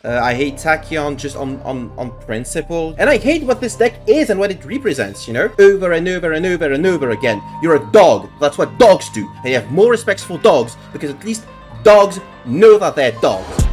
I hate Tachyon just on principle. And I hate what this deck is and what it represents, you know? Over and over and over and over again. You're a dog. That's what dogs do. And you have more respect for dogs because at least dogs know that they're dogs.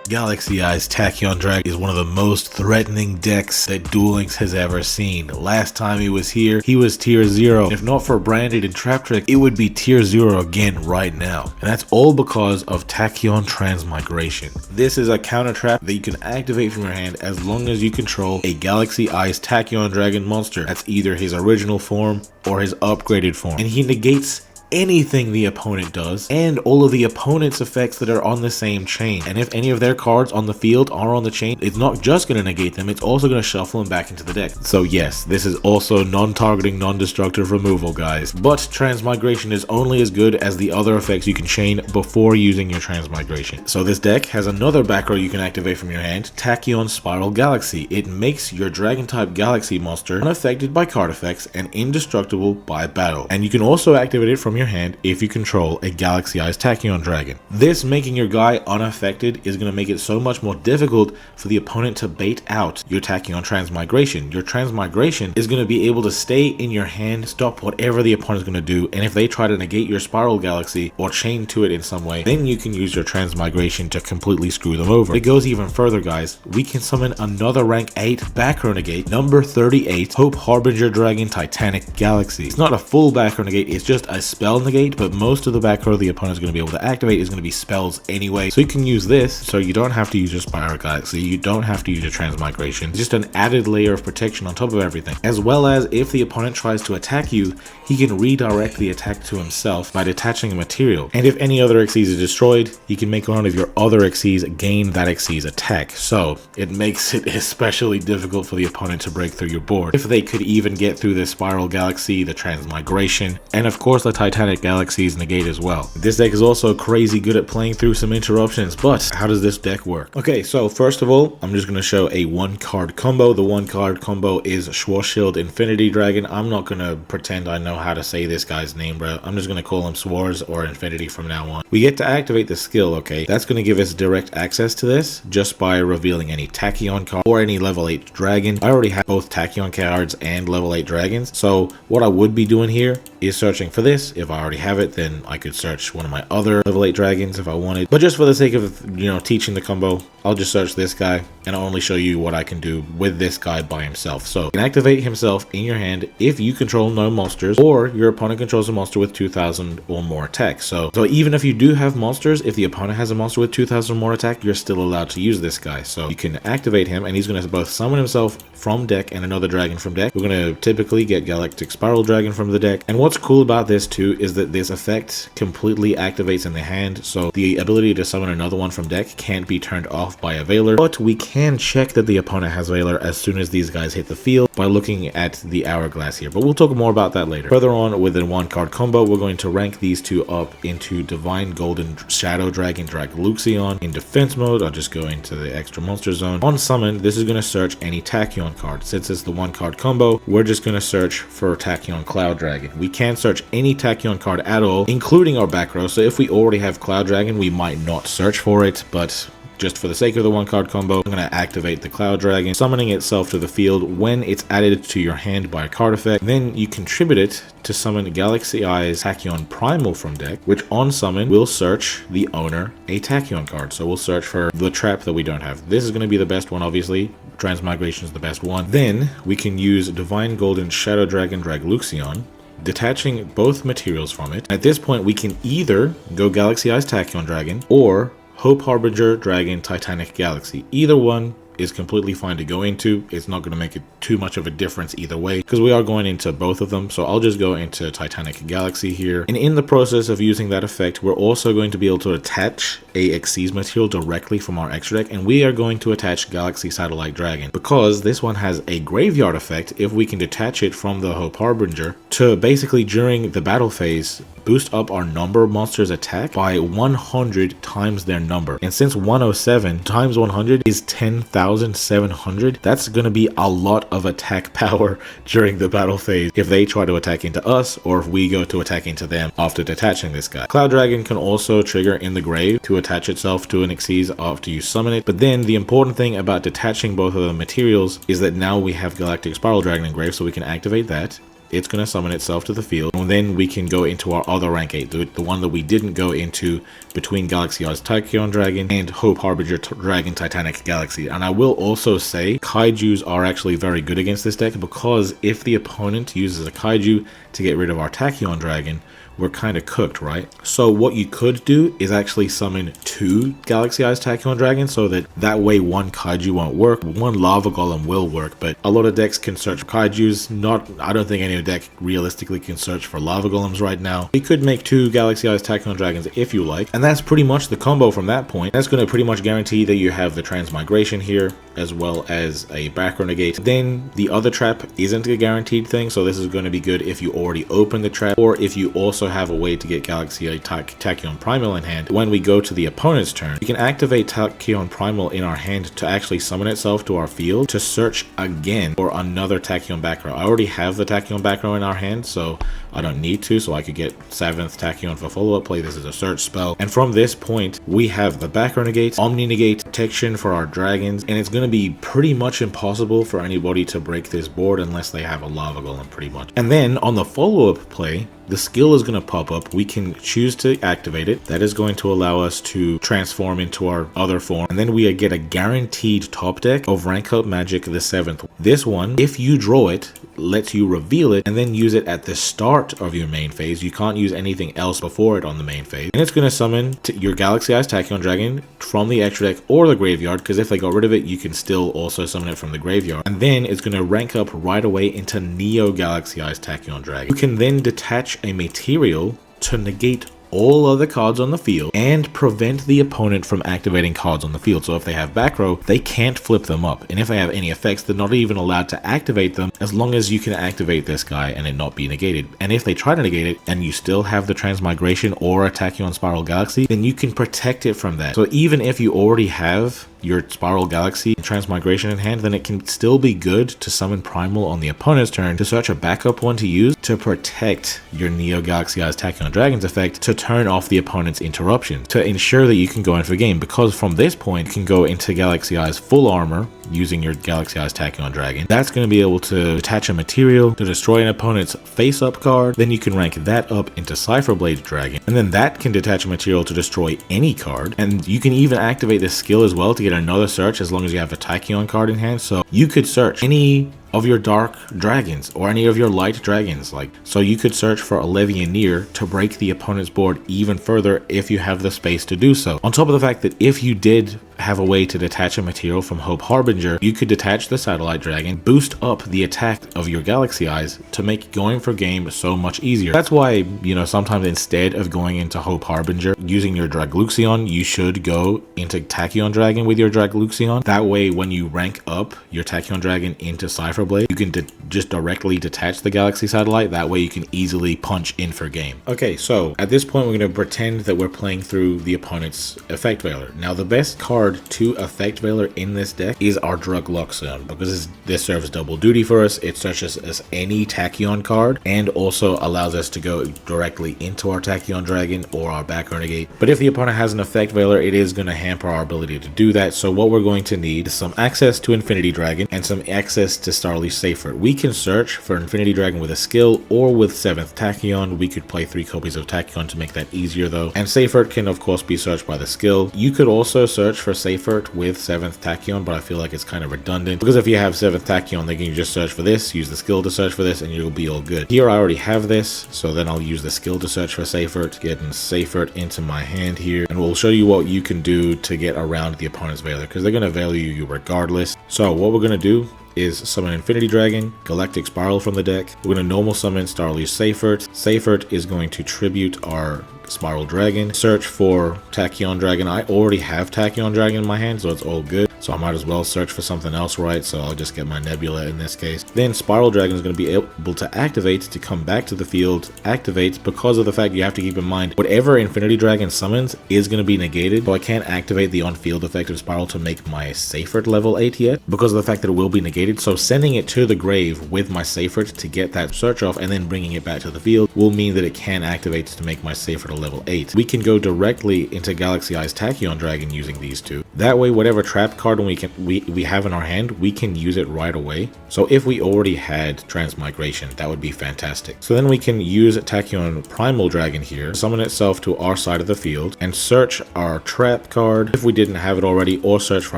Galaxy Eyes Tachyon Dragon is one of the most threatening decks that Duel Links has ever seen. Last time he was here, he was tier 0. If not for Branded and Trap Trick, it would be tier 0 again right now. And that's all because of Tachyon Transmigration. This is a counter trap that you can activate from your hand as long as you control a Galaxy Eyes Tachyon Dragon monster. That's either his original form or his upgraded form. And he negates anything the opponent does and all of the opponent's effects that are on the same chain. And if any of their cards on the field are on the chain, it's not just going to negate them, it's also going to shuffle them back into the deck. So yes, this is also non-targeting, non-destructive removal, guys. But Transmigration is only as good as the other effects you can chain before using your Transmigration. So this deck has another back row you can activate from your hand, Tachyon Spiral Galaxy. It makes your Dragon type Galaxy monster unaffected by card effects and indestructible by battle. And you can also activate it from your hand if you control a Galaxy Eyes Tachyon Dragon. This making your guy unaffected is going to make it so much more difficult for the opponent to bait out your Tachyon Transmigration. Your Transmigration is going to be able to stay in your hand, stop whatever the opponent is going to do, and if they try to negate your Spiral Galaxy or chain to it in some way, then you can use your Transmigration to completely screw them over. It goes even further, guys. We can summon another rank 8 back row negate, number 38, Hope Harbinger Dragon Titanic Galaxy. It's not a full back row negate, it's just a spell negate, but most of the back row the opponent is going to be able to activate is going to be spells anyway, so you can use this so you don't have to use your Spiral Galaxy, you don't have to use your Transmigration. It's just an added layer of protection on top of everything, as well as if the opponent tries to attack you, he can redirect the attack to himself by detaching a material, and if any other Xyz is destroyed, he can make one of your other Xyz gain that Xyz attack, so it makes it especially difficult for the opponent to break through your board. If they could even get through the Spiral Galaxy, the Transmigration, and of course the Titanic Galaxy's negate as well. This deck is also crazy good at playing through some interruptions, but how does this deck work? Okay, so first of all, I'm just going to show a 1-card combo. The 1-card combo is Schwarzschild Infinity Dragon. I'm not going to pretend I know how to say this guy's name, bro. I'm just going to call him Schwarz or Infinity from now on. We get to activate the skill, okay? That's going to give us direct access to this just by revealing any Tachyon card or any level 8 dragon. I already have both Tachyon cards and level 8 dragons, so what I would be doing here is searching for this. If I already have it, then I could search one of my other level 8 dragons if I wanted, but just for the sake of, you know, teaching the combo, I'll just search this guy and I'll only show you what I can do with this guy by himself. So you can activate himself in your hand if you control no monsters or your opponent controls a monster with 2000 or more attack. So even if you do have monsters, if the opponent has a monster with 2000 or more attack, you're still allowed to use this guy. So you can activate him and he's going to both summon himself from deck and another dragon from deck. We're going to typically get Galactic Spiral Dragon from the deck, and what's cool about this too is that this effect completely activates in the hand, so the ability to summon another one from deck can't be turned off by a Veiler, but we can check that the opponent has Veiler as soon as these guys hit the field by looking at the hourglass here, but we'll talk more about that later. Further on with the 1-card combo, we're going to rank these two up into Divine Golden Shadow Dragon Dragluxion. In defense mode, I'll just go into the extra monster zone. On summon, this is going to search any Tachyon card. Since it's the 1-card combo, we're just going to search for Tachyon Cloud Dragon. We can't search any Tachyon card at all, including our back row, so if we already have Cloud Dragon, we might not search for it, but just for the sake of the 1-card combo, I'm going to activate the Cloud Dragon, summoning itself to the field when it's added to your hand by a card effect. Then you contribute it to summon Galaxy Eyes Tachyon Primal from deck, which on summon will search the owner a Tachyon card. So we'll search for the trap that we don't have. This is going to be the best one, obviously. Transmigration is the best one. Then we can use Divine Golden Shadow Dragon Dragluxion, detaching both materials from it. At this point, we can either go Galaxy Eyes Tachyon Dragon or Hope Harbinger Dragon Titanic Galaxy. Either one is completely fine to go into. It's not going to make it too much of a difference either way because we are going into both of them. So I'll just go into Titanic Galaxy here. And in the process of using that effect, we're also going to be able to attach a Xyz material directly from our extra deck. And we are going to attach Galaxy Satellite Dragon because this one has a graveyard effect if we can detach it from the Hope Harbinger to basically during the battle phase boost up our number of monsters attack by 100 times their number. And since 107 times 100 is 10,700, that's going to be a lot of attack power during the battle phase if they try to attack into us, or if we go to attack into them after detaching this guy. Cloud Dragon can also trigger in the grave to attach itself to an Xyz after you summon it. But then the important thing about detaching both of the materials is that now we have Galactic Spiral Dragon in grave, so we can activate that. It's going to summon itself to the field, and then we can go into our other rank 8, the one that we didn't go into between Galaxy Eyes Tachyon Dragon and Hope Harbinger Dragon Titanic Galaxy. And I will also say Kaijus are actually very good against this deck, because if the opponent uses a Kaiju to get rid of our Tachyon Dragon, we're kind of cooked, right? So what you could do is actually summon 2 Galaxy Eyes Tachyon Dragons, so that way one Kaiju won't work, one Lava Golem will work. But a lot of decks can search for Kaijus. I don't think any deck realistically can search for Lava Golems right now. You could make 2 Galaxy Eyes Tachyon Dragons if you like, and that's pretty much the combo from that point. That's going to pretty much guarantee that you have the Transmigration here, as well as a back renegade. Then the other trap isn't a guaranteed thing, so this is going to be good if you already open the trap, or if you also have a way to get Galaxy Tachyon Primal in hand. When we go to the opponent's turn, you can activate Tachyon Primal in our hand to actually summon itself to our field to search again for another Tachyon back row. I already have the Tachyon back row in our hand, so I don't need to, so I could get 7th Tachyon for follow-up play. This is a search spell, and from this point we have the back renegade, Omni Negate, protection for our dragons, and it's going to be pretty much impossible for anybody to break this board unless they have a Lava Golem, pretty much. And then on the follow-up play, the skill is going to pop up. We can choose to activate it. That is going to allow us to transform into our other form. And then we get a guaranteed top deck of Rank Up Magic the 7th. This one, if you draw it, lets you reveal it and then use it at the start of your main phase. You can't use anything else before it on the main phase. And it's going to summon your Galaxy Eyes Tachyon Dragon from the extra deck or the graveyard, because if they got rid of it, you can still also summon it from the graveyard. And then it's going to rank up right away into Neo Galaxy Eyes Tachyon Dragon. You can then detach a material to negate all other cards on the field and prevent the opponent from activating cards on the field. So if they have back row, they can't flip them up, and if they have any effects, they're not even allowed to activate them as long as you can activate this guy and it not be negated. And if they try to negate it and you still have the Transmigration or a Tachyon Spiral Galaxy, then you can protect it from that. So even if you already have your Spiral Galaxy and Transmigration in hand, then it can still be good to summon Primal on the opponent's turn to search a backup one to use to protect your Neo Galaxy Eyes Tachyon Dragon's effect, to turn off the opponent's interruptions, to ensure that you can go in for game. Because from this point, you can go into Galaxy Eyes full armor using your Galaxy Eyes Tachyon Dragon. That's going to be able to attach a material to destroy an opponent's face-up card. Then you can rank that up into Cypher Blade Dragon, and then that can detach a material to destroy any card. And you can even activate this skill as well to get another search as long as you have a Tachyon card in hand. So you could search any of your dark dragons or any of your light dragons, so you could search for a Levianeer to break the opponent's board even further if you have the space to do so. On top of the fact that if you did have a way to detach a material from Hope Harbinger, you could detach the Satellite Dragon, boost up the attack of your Galaxy Eyes to make going for game so much easier. That's why, sometimes instead of going into Hope Harbinger using your Dragluxion, you should go into Tachyon Dragon with your Dragluxion. That way, when you rank up your Tachyon Dragon into Cypher Blade, you can just directly detach the Galaxy Satellite. That way you can easily punch in for game. Okay, so at this point we're going to pretend that we're playing through the opponent's Effect Veiler. Now the best card to Effect Veiler in this deck is our Dragluxion, because this serves double duty for us. It searches as any Tachyon card and also allows us to go directly into our Tachyon Dragon or our back renegade. But if the opponent has an Effect Veiler, it is going to hamper our ability to do that. So what we're going to need is some access to Infinity Dragon and some access to Starly Safer. We can search for Infinity Dragon with a skill or with 7th Tachyon. We could play 3 copies of Tachyon to make that easier though. And Safert can of course be searched by the skill. You could also search for Safert with 7th Tachyon, but I feel like it's kind of redundant, because if you have 7th Tachyon, then you can just search for this, use the skill to search for this, and you'll be all good. Here I already have this, so then I'll use the skill to search for Safert, getting Safert into my hand here, and we'll show you what you can do to get around the opponent's Veiler, because they're going to value you regardless. So what we're going to do is summon Infinity Dragon, Galactic Spiral from the deck. We're going to normal summon Starly Safert. Safert is going to tribute our Spiral Dragon. Search for Tachyon Dragon. I already have Tachyon Dragon in my hand, so it's all good. so I might as well search for something else, right? So I'll just get my Nebula in this case. Then Spiral Dragon is going to be able to activate to come back to the field, activates because of the fact you have to keep in mind whatever Infinity Dragon summons is going to be negated, so I can't activate the on-field effect of Spiral to make my Seyfert level 8 yet because of the fact that it will be negated. So sending it to the grave with my Seyfert to get that search off and then bringing it back to the field will mean that it can activate to make my Seyfert a level 8. We can go directly into Galaxy Eyes Tachyon Dragon using these two. That way, whatever trap card we have in our hand, we can use it right away. So if we already had Transmigration, that would be fantastic. So then we can use Tachyon Primal Dragon here, summon itself to our side of the field, and search our trap card if we didn't have it already, or search for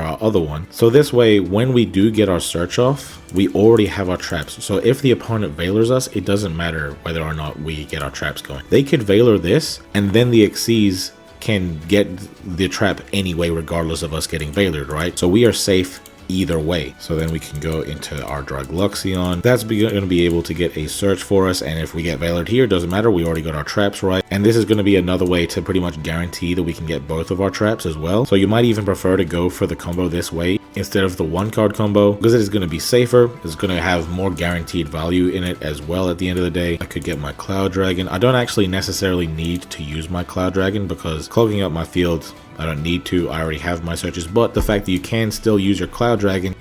our other one. So this way, when we do get our search off, we already have our traps. So if the opponent Valors us, it doesn't matter whether or not we get our traps going. They could Valor this, and then the Xyz can get the trap anyway, regardless of us getting Valored, right? So we are safe either way. So then we can go into our Drugluxion. That's going to be able to get a search for us, and if we get Valored here, doesn't matter, we already got our traps right. And this is going to be another way to pretty much guarantee that we can get both of our traps as well. So you might even prefer to go for the combo this way instead of the one card combo, because it is going to be safer. It's going to have more guaranteed value in it as well at the end of the day. I could get my Cloud Dragon. I don't actually necessarily need to use my Cloud Dragon because clogging up my field, I don't need to. I already have my searches, but the fact that you can still use your Cloud Dragon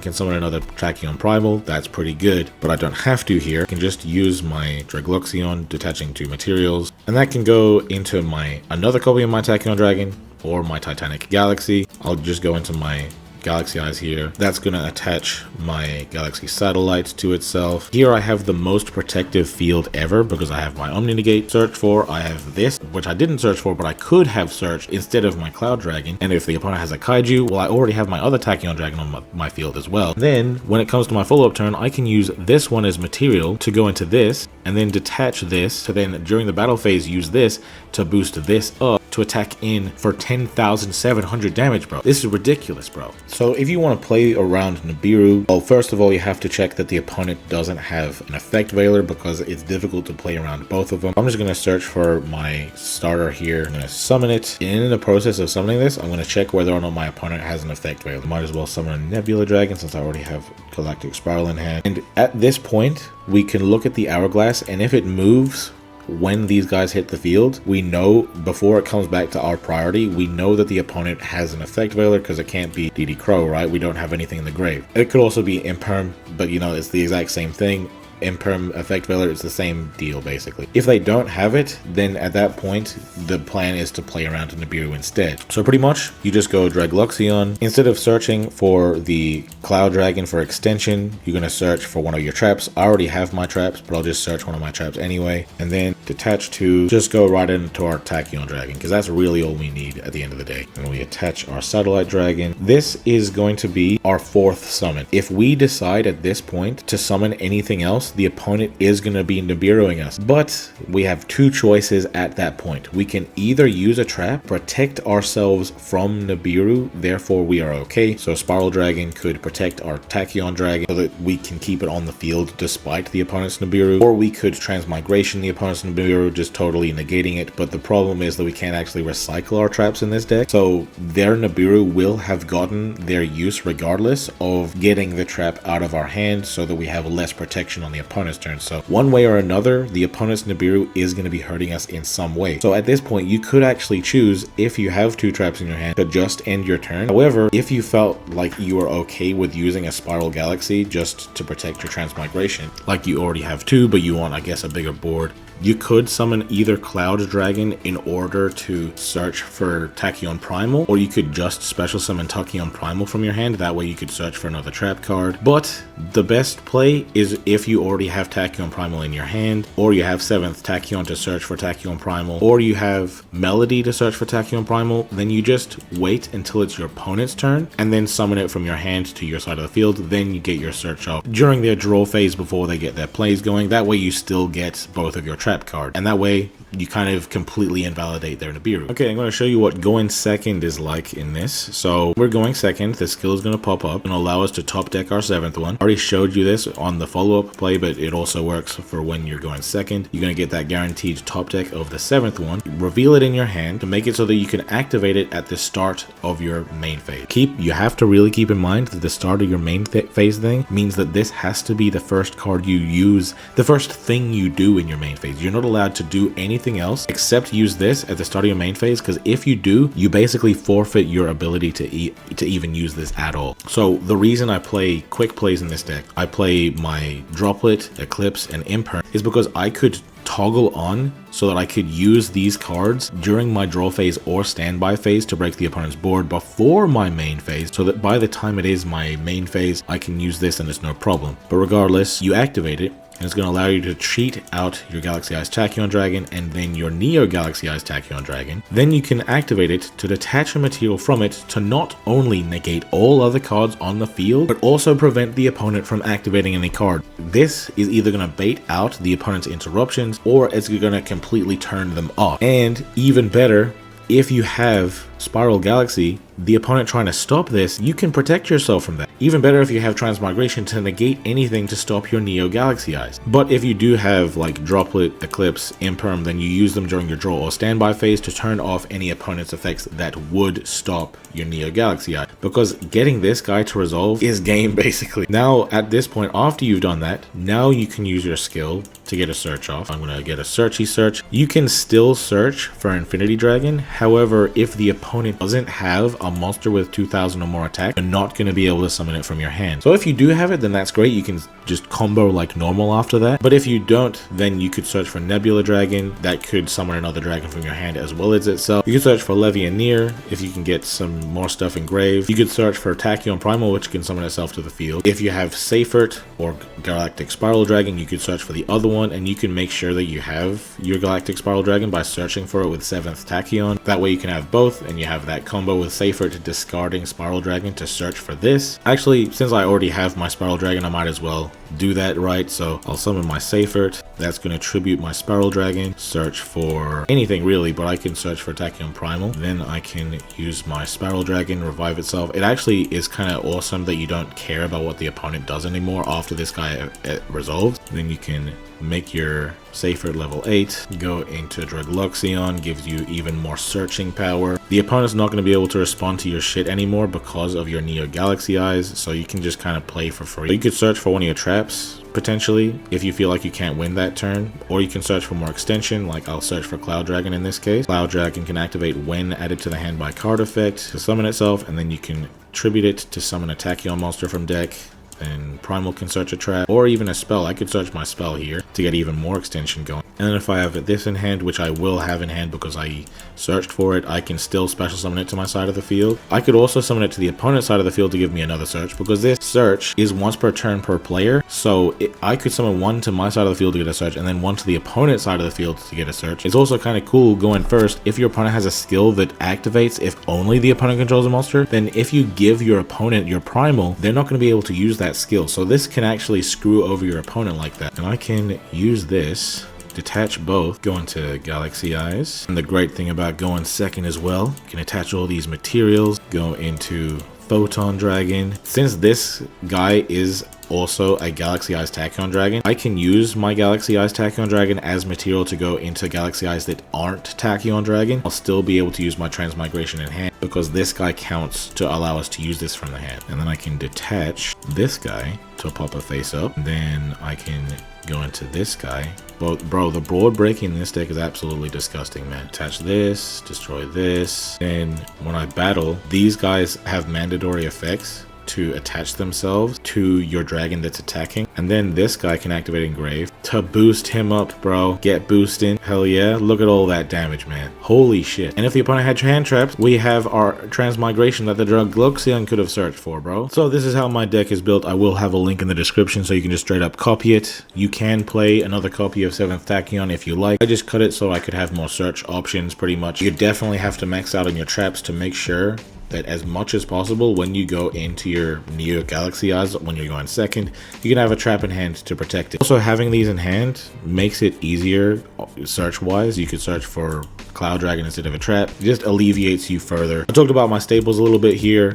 can summon another Tachyon Primal, that's pretty good, but I don't have to here. I can just use my Drugluxion, detaching 2 materials, and that can go into my another copy of my Tachyon Dragon or my Titanic Galaxy. I'll just go into my Galaxy Eyes here. That's going to attach my Galaxy Satellites to itself. Here I have the most protective field ever because I have my Omni Negate search for. I have this, which I didn't search for, but I could have searched instead of my Cloud Dragon. And if the opponent has a Kaiju, well, I already have my other Tachyon Dragon on my field as well. Then when it comes to my follow-up turn, I can use this one as material to go into this and then detach this to then during the battle phase use this to boost this up to attack in for 10,700 damage, bro. This is ridiculous, bro. So if you want to play around Nibiru, well, first of all, you have to check that the opponent doesn't have an effect Valor because it's difficult to play around both of them. I'm just going to search for my starter here. I'm going to summon it. In the process of summoning this, I'm going to check whether or not my opponent has an effect Valor. Might as well summon a Nebula Dragon since I already have Galactic Spiral in hand. And at this point, we can look at the Hourglass, and if it moves when these guys hit the field, we know before it comes back to our priority, we know that the opponent has an effect Valor because it can't be DD Crow, right? We don't have anything in the grave. It could also be Imperm, but you know, it's the exact same thing. Imperm effect Valor, it's the same deal basically. If they don't have it, then at that point the plan is to play around Nibiru instead. So pretty much you just go Drugluxion. Instead of searching for the Cloud Dragon for extension, you're going to search for one of your traps. I already have my traps, but I'll just search one of my traps anyway, and then detach to just go right into our Tachyon Dragon because that's really all we need at the end of the day. And we attach our Satellite Dragon. This is going to be our 4th summon. If we decide at this point to summon anything else, the opponent is going to be Nibiruing us, but we have 2 choices at that point. We can either use a trap, protect ourselves from Nibiru, therefore we are okay. So Spiral Dragon could protect our Tachyon Dragon so that we can keep it on the field despite the opponent's Nibiru, or we could Transmigration the opponent's Nibiru, just totally negating it. But the problem is that we can't actually recycle our traps in this deck, so their Nibiru will have gotten their use regardless of getting the trap out of our hand so that we have less protection on the opponent's turn. So one way or another, the opponent's Nibiru is going to be hurting us in some way. So at this point, you could actually choose, if you have 2 traps in your hand, to just end your turn. However, if you felt like you were okay with using a Spiral Galaxy just to protect your Transmigration, like you already have 2, but you want, I guess, a bigger board, you could summon either Cloud Dragon in order to search for Tachyon Primal, or you could just special summon Tachyon Primal from your hand. That way you could search for another trap card. But the best play is if you already have Tachyon Primal in your hand, or you have 7th Tachyon to search for Tachyon Primal, or you have Melody to search for Tachyon Primal, then you just wait until it's your opponent's turn and then summon it from your hand to your side of the field. Then you get your search off during their draw phase before they get their plays going. That way you still get both of your trap card, and that way you kind of completely invalidate their Nibiru. Okay, I'm going to show you what going second is like in this. So we're going second. The skill is going to pop up and allow us to top deck our 7th one. I already showed you this on the follow-up play but it also works for when you're going second. You're going to get that guaranteed top deck of the 7th one. Reveal it in your hand to make it so that you can activate it at the start of your main phase. You have to really keep in mind that the start of your main phase thing means that this has to be the first card you use, the first thing you do in your main phase. You're not allowed to do anything else except use this at the start of your main phase, because if you do, you basically forfeit your ability to even use this at all. So the reason I play quick plays in this deck, I play my Droplet, Eclipse, and Imperm, is because I could toggle on so that I could use these cards during my draw phase or standby phase to break the opponent's board before my main phase, so that by the time it is my main phase, I can use this and it's no problem. But regardless, you activate it, and it's going to allow you to cheat out your Galaxy Eyes Tachyon Dragon and then your Neo Galaxy Eyes Tachyon Dragon. Then you can activate it to detach a material from it to not only negate all other cards on the field, but also prevent the opponent from activating any card. This is either going to bait out the opponent's interruptions, or it's going to completely turn them off. And even better, if you have Spiral Galaxy, the opponent trying to stop this, you can protect yourself from that. Even better if you have Transmigration to negate anything to stop your Neo Galaxy Eyes. But if you do have like Droplet, Eclipse, Imperm, then you use them during your draw or standby phase to turn off any opponent's effects that would stop your Neo Galaxy Eye. Because getting this guy to resolve is game basically. Now at this point, after you've done that, now you can use your skill to get a search off. I'm gonna get a searchy search. You can still search for Infinity Dragon. However, if the opponent doesn't have a monster with 2000 or more attack, you're not going to be able to summon it from your hand. So if you do have it, then that's great. You can just combo like normal after that. But if you don't, then you could search for Nebula Dragon. That could summon another dragon from your hand as well as itself. You could search for Levianeer if you can get some more stuff engraved. You could search for Tachyon Primal, which can summon itself to the field. If you have Seifert or Galactic Spiral Dragon, you could search for the other one, and you can make sure that you have your Galactic Spiral Dragon by searching for it with 7th Tachyon. That way you can have both, and you have that combo with Seifert discarding Spiral Dragon to search for this. Actually, since I already have my Spiral Dragon, I might as well do that, right? So I'll summon my Seifert. That's going to tribute my Spiral Dragon. Search for anything really, but I can search for Tachyon Primal. Then I can use my Spiral Dragon, revive itself. It actually is kind of awesome that you don't care about what the opponent does anymore after this guy resolves. Then you can make your Seifert level 8, go into Dragluxion, gives you even more searching power. The opponent's not going to be able to respond to your shit anymore because of your Neo Galaxy Eyes, so you can just kind of play for free. You could search for one of your traps, potentially, if you feel like you can't win that turn, or you can search for more extension, like I'll search for Cloud Dragon in this case. Cloud Dragon can activate when added to the hand by card effect to summon itself, and then you can tribute it to summon a Tachyon monster from deck. And Primal can search a trap, or even a spell. I could search my spell here to get even more extension going. And then if I have this in hand, which I will have in hand because I searched for it, I can still special summon it to my side of the field. I could also summon it to the opponent's side of the field to give me another search, because this search is once per turn per player. So I could summon one to my side of the field to get a search, and then one to the opponent's side of the field to get a search. It's also kind of cool going first. If your opponent has a skill that activates if only the opponent controls a monster, then if you give your opponent your Primal, they're not going to be able to use that skill. So this can actually screw over your opponent like that. And I can use this, detach both, go into Galaxy Eyes. And the great thing about going second as well, you can attach all these materials, go into Photon Dragon. Since this guy is also a Galaxy Eyes Tachyon Dragon, I can use my Galaxy Eyes Tachyon Dragon as material to go into Galaxy Eyes that aren't Tachyon Dragon. I'll still be able to use my Transmigration in hand because this guy counts to allow us to use this from the hand. And then I can detach this guy to pop a face up. Then I can go into this guy. But bro, the board breaking in this deck is absolutely disgusting, man. Attach this, destroy this. Then when I battle, these guys have mandatory effects to attach themselves to your dragon that's attacking. And then this guy can activate Engrave to boost him up, bro. Get boosting. Hell yeah. Look at all that damage, man. Holy shit. And if the opponent had hand traps, we have our Transmigration that the Dragluxion could have searched for, bro. So this is how my deck is built. I will have a link in the description so you can just straight up copy it. You can play another copy of 7th Tachyon if you like. I just cut it so I could have more search options pretty much. You definitely have to max out on your traps to make sure that as much as possible when you go into your Neo Galaxy Eyes, when you're going second, you can have a trap in hand to protect it. Also, having these in hand makes it easier search wise. You could search for Cloud Dragon instead of a trap. It just alleviates you further. I talked about my staples a little bit here.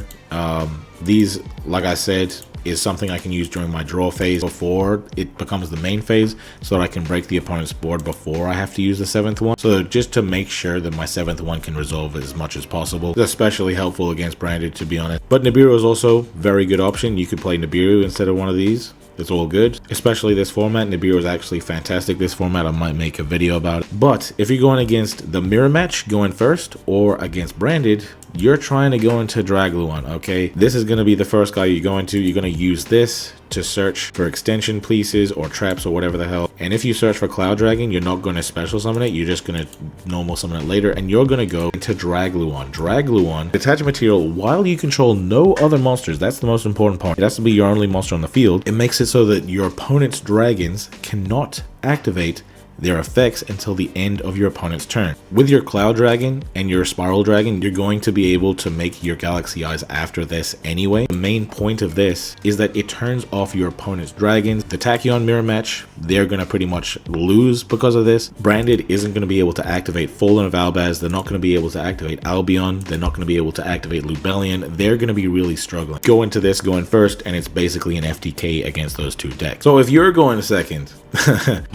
These, like I said, is something I can use during my draw phase before it becomes the main phase, so that I can break the opponent's board before I have to use the 7th one. So just to make sure that my 7th one can resolve as much as possible. It's especially helpful against Branded, to be honest. But Nibiru is also a very good option. You could play Nibiru instead of one of these. It's all good, especially this format. Nibiru is actually fantastic. This format, I might make a video about it. But if you're going against the mirror match going first, or against Branded, you're trying to go into Dragluon, okay? This is going to be the first guy you're going to. You're going to use this to search for extension pieces or traps or whatever the hell. And if you search for Cloud Dragon, you're not going to special summon it. You're just going to normal summon it later, and you're going to go into Dragluon. Dragluon, detach material while you control no other monsters. That's the most important part. It has to be your only monster on the field. It makes it so that your opponent's dragons cannot activate their effects until the end of your opponent's turn. With your Cloud Dragon and your Spiral Dragon, you're going to be able to make your Galaxy Eyes after this anyway. The main point of this is that it turns off your opponent's dragons. The Tachyon mirror match, they're going to pretty much lose because of this. Branded isn't going to be able to activate Fallen of Albaz. They're not going to be able to activate Albion. They're not going to be able to activate Lubellion. They're going to be really struggling. Go into this going first, and it's basically an FTK against those two decks. So if you're going second,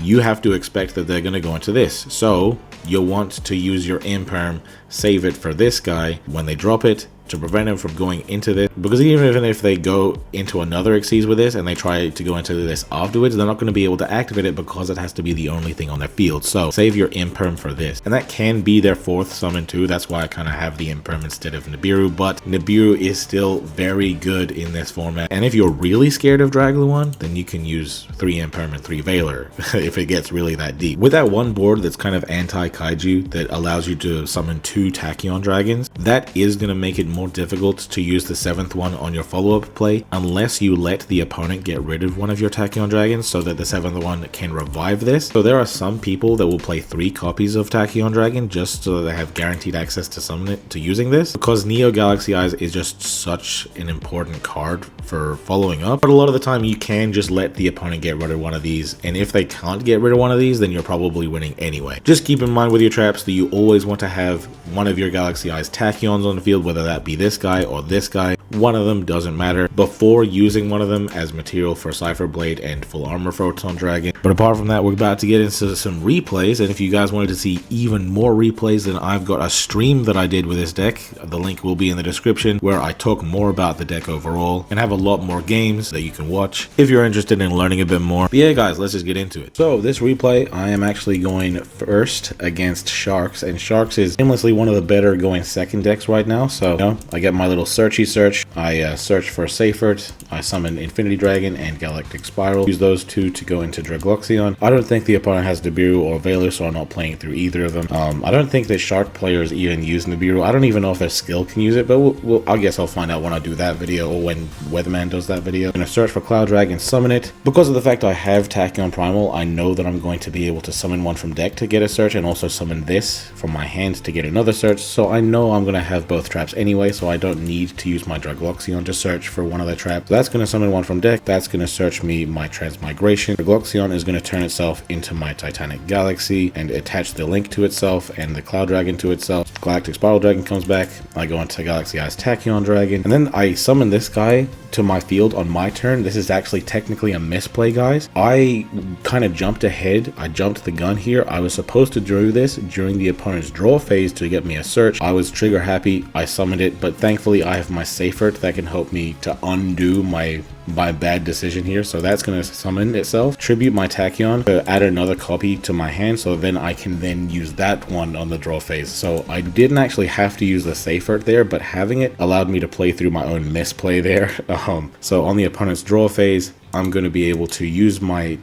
you have to expect that they're going to go into this. So you'll want to use your imperm, save it for this guy when they drop it, to prevent them from going into this, because even if they go into another Xyz with this and they try to go into this afterwards, they're not going to be able to activate it because it has to be the only thing on their field. So save your imperm for this, and that can be their 4th summon too. That's why I kind of have the imperm instead of Nibiru, but Nibiru is still very good in this format. And if you're really scared of Dragluon, then you can use 3 imperm and 3 Veiler if it gets really that deep. With that one board that's kind of anti-kaiju that allows you to summon 2 Tachyon dragons, that is going to make it more difficult to use the 7th one on your follow-up play unless you let the opponent get rid of one of your Tachyon dragons so that the 7th one can revive this. So there are some people that will play 3 copies of Tachyon Dragon just so that they have guaranteed access to summon it, to using this, because Neo Galaxy Eyes is just such an important card for following up. But a lot of the time you can just let the opponent get rid of one of these, and if they can't get rid of one of these, then you're probably winning anyway. Just keep in mind with your traps that you always want to have one of your Galaxy Eyes Tachyons on the field, whether that be this guy or this guy. One of them doesn't matter, before using one of them as material for Cypher Blade and full armor Photon Dragon. But apart from that, we're about to get into some replays, and if you guys wanted to see even more replays, then I've got a stream that I did with this deck. The link will be in the description, where I talk more about the deck overall and have a lot more games that you can watch if you're interested in learning a bit more. But yeah guys, let's just get into it. So this replay, I am actually going first against Sharks, and Sharks is aimlessly one of the better going second decks right now. So you know, I get my little searchy search, I search for Seifert, I summon Infinity Dragon and Galactic Spiral, use those 2 to go into Dragloxion. I don't think the opponent has Nibiru or Veiler, so I'm not playing through either of them. I don't think that Shark players even use Nibiru. I don't even know if their skill can use it, but I guess I'll find out when I do that video, or when Weatherman does that video. I'm going to search for Cloud Dragon, summon it. Because of the fact I have Tachyon Primal, I know that I'm going to be able to summon one from deck to get a search, and also summon this from my hand to get another search, so I know I'm going to have both traps anyway, so I don't need to use my Dragloxion to search for one of the traps. So that's going to summon one from deck, that's going to search me my Transmigration. Dragloxion is going to turn itself into my Titanic Galaxy and attach the Link to itself and the Cloud Dragon to itself. Galactic Spiral Dragon comes back, I go into Galaxy Eyes Tachyon Dragon, and then I summon this guy to my field on my turn. This is actually technically a misplay, guys. I kind of jumped ahead. I jumped the gun here. I was supposed to do this during the opponent's draw phase to get me a search. I was trigger happy. I summoned it, but thankfully I have my Seifert that can help me to undo my bad decision here. So that's going to summon itself, tribute my Tachyon, to add another copy to my hand, so then I can then use that one on the draw phase. So I didn't actually have to use the Seifert there, but having it allowed me to play through my own misplay there. So on the opponent's draw phase, I'm going to be able to use my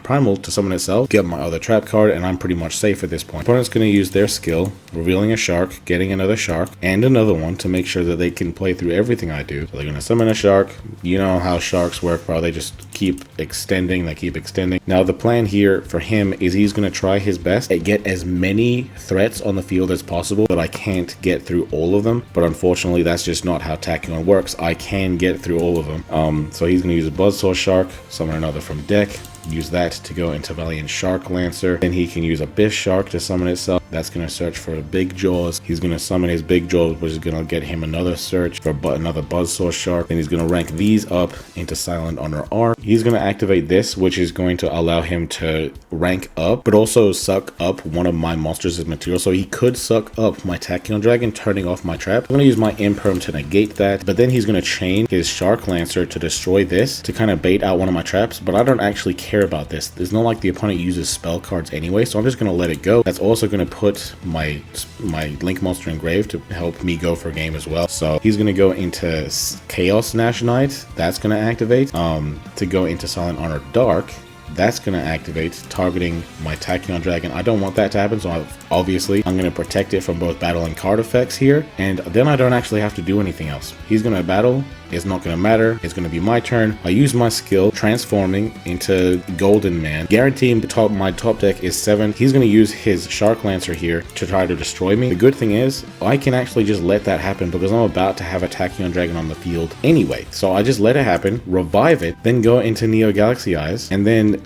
Primal to summon itself, get my other trap card, and I'm pretty much safe at this point. Opponent's going to use their skill, revealing a Shark, getting another Shark, and another one to make sure that they can play through everything I do. So they're going to summon a Shark. You know how Sharks work, bro. They just keep extending, they keep extending. Now the plan here for him is he's going to try his best to get as many threats on the field as possible, but I can't get through all of them. But unfortunately, that's just not how Tachyon works. I can get through all of them. So he's going to use a Buzzsaw Shark, summon another from deck. use that to go into Valiant Shark Lancer. Then he can use Abyss Shark to summon itself. That's going to search for Big Jaws. He's going to summon his Big Jaws, which is going to get him another search for another Buzzsaw Shark. Then he's going to rank these up into Silent Honor Arm. He's going to activate this, which is going to allow him to rank up, but also suck up one of my monsters as material. So he could suck up my Tachyon Dragon, turning off my trap. I'm going to use my Imperm to negate that, but then he's going to chain his Shark Lancer to destroy this to kind of bait out one of my traps, but I don't actually care about this. There's not like the opponent uses spell cards anyway, so I'm just going to let it go. That's also going to put my Link monster in grave to help me go for a game as well. So he's going to go into Chaos Nash Knight. That's going to activate to go into Silent Honor Dark. That's going to activate, targeting my Tachyon Dragon. I don't want that to happen, so obviously I'm going to protect it from both battle and card effects here, and then I don't actually have to do anything else. He's going to battle. It's not going to matter. It's going to be my turn. I use my skill, transforming into Golden Man, guaranteeing my top deck is 7. He's going to use his Shark Lancer here to try to destroy me. The good thing is, I can actually just let that happen because I'm about to have a Tachyon Dragon on the field anyway. So I just let it happen, revive it, then go into Neo Galaxy Eyes, and then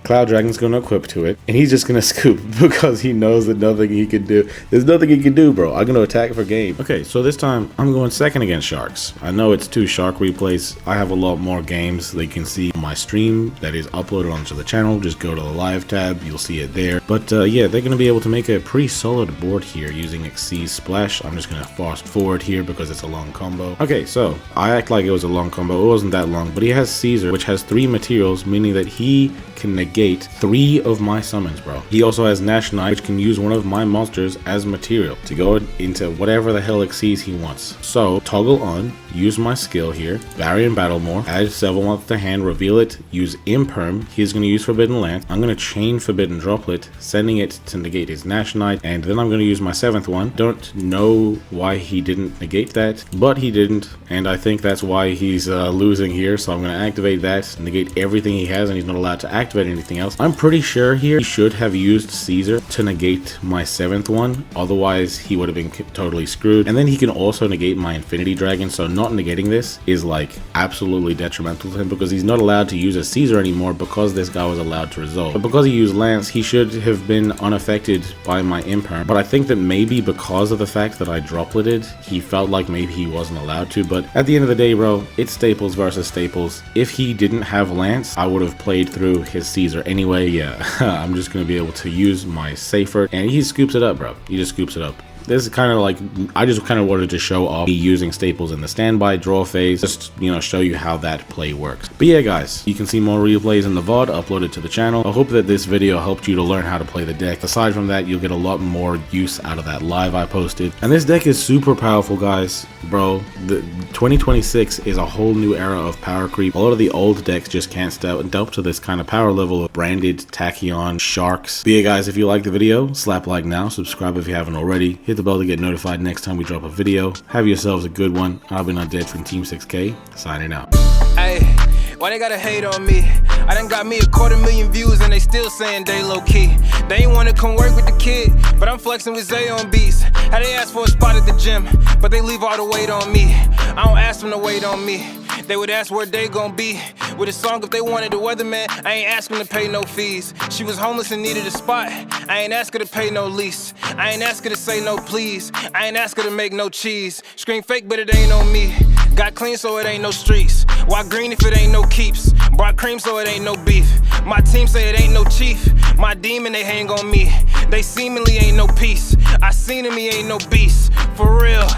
Cloud Dragon's going to equip to it, and he's just going to scoop because he knows that nothing he can do. There's nothing he can do, bro. I'm going to attack for game. Okay, so this time I'm going second against Sharks. I know it's 2 Shark replays. I have a lot more games they can see on my stream that is uploaded onto the channel. Just go to the live tab. You'll see it there. But yeah, they're going to be able to make a pretty solid board here using Xyz Splash. I'm just going to fast forward here because it's a long combo. Okay, so I act like it was a long combo. It wasn't that long, but he has Caesar, which has 3 materials, meaning that he can negate 3 of my summons, bro. He also has Nash Knight, which can use one of my monsters as material to go into whatever the hell Xyz he wants. So toggle on, use my skill here, Varian Battlemore, add Sevelmoth to hand, reveal it, use Imperm. He's going to use Forbidden Lance. I'm going to chain Forbidden Droplet, sending it to negate his Nash Knight, and then I'm going to use my 7th one. Don't know why he didn't negate that, but he didn't, and I think that's why he's losing here. So I'm going to activate that, negate everything he has, and he's not allowed to activate anything else. I'm pretty sure here he should have used Caesar to negate my 7th one, otherwise he would have been totally screwed. And then he can also negate my Infinity Dragon, so not negating this is like absolutely detrimental to him because he's not allowed to use a Caesar anymore because this guy was allowed to resolve. But because he used Lance, he should have been unaffected by my Imperm. But I think that maybe because of the fact that I dropleted, he felt like maybe he wasn't allowed to. But at the end of the day, bro, it's Staples versus Staples. If he didn't have Lance, I would have played through his Caesar anyway. Yeah, I'm just going to be able to use my Safer, and he scoops it up, bro. He just scoops it up. This is kind of like, I just kind of wanted to show off me using Staples in the standby draw phase, just, you know, show you how that play works. But yeah, guys, you can see more replays in the VOD uploaded to the channel. I hope that this video helped you to learn how to play the deck. Aside from that, you'll get a lot more use out of that live I posted. And this deck is super powerful, guys. Bro, the 2026 is a whole new era of power creep. A lot of the old decks just can't delve to this kind of power level of branded Tachyon Sharks. But yeah, guys, if you liked the video, slap like now, subscribe if you haven't already, hit the bell to get notified next time we drop a video. Have yourselves a good one. I've been Undead from Team 6K, signing out. Hey, why they gotta hate on me? I done got me 250,000 views and they still saying they low key. They ain't wanna come work with the kid, but I'm flexing with Zay on beats. How they ask for a spot at the gym, but they leave all the weight on me. I don't ask them to wait on me. They would ask where they gon' be with a song if they wanted the Weatherman. I ain't asking to pay no fees. She was homeless and needed a spot. I ain't ask her to pay no lease. I ain't ask her to say no please. I ain't ask her to make no cheese. Scream fake, but it ain't on me. Got clean, so it ain't no streets. Why green if it ain't no keeps? Brought cream, so it ain't no beef. My team say it ain't no chief. My demon, they hang on me. They seemingly ain't no peace. I seen him, he ain't no beast. For real.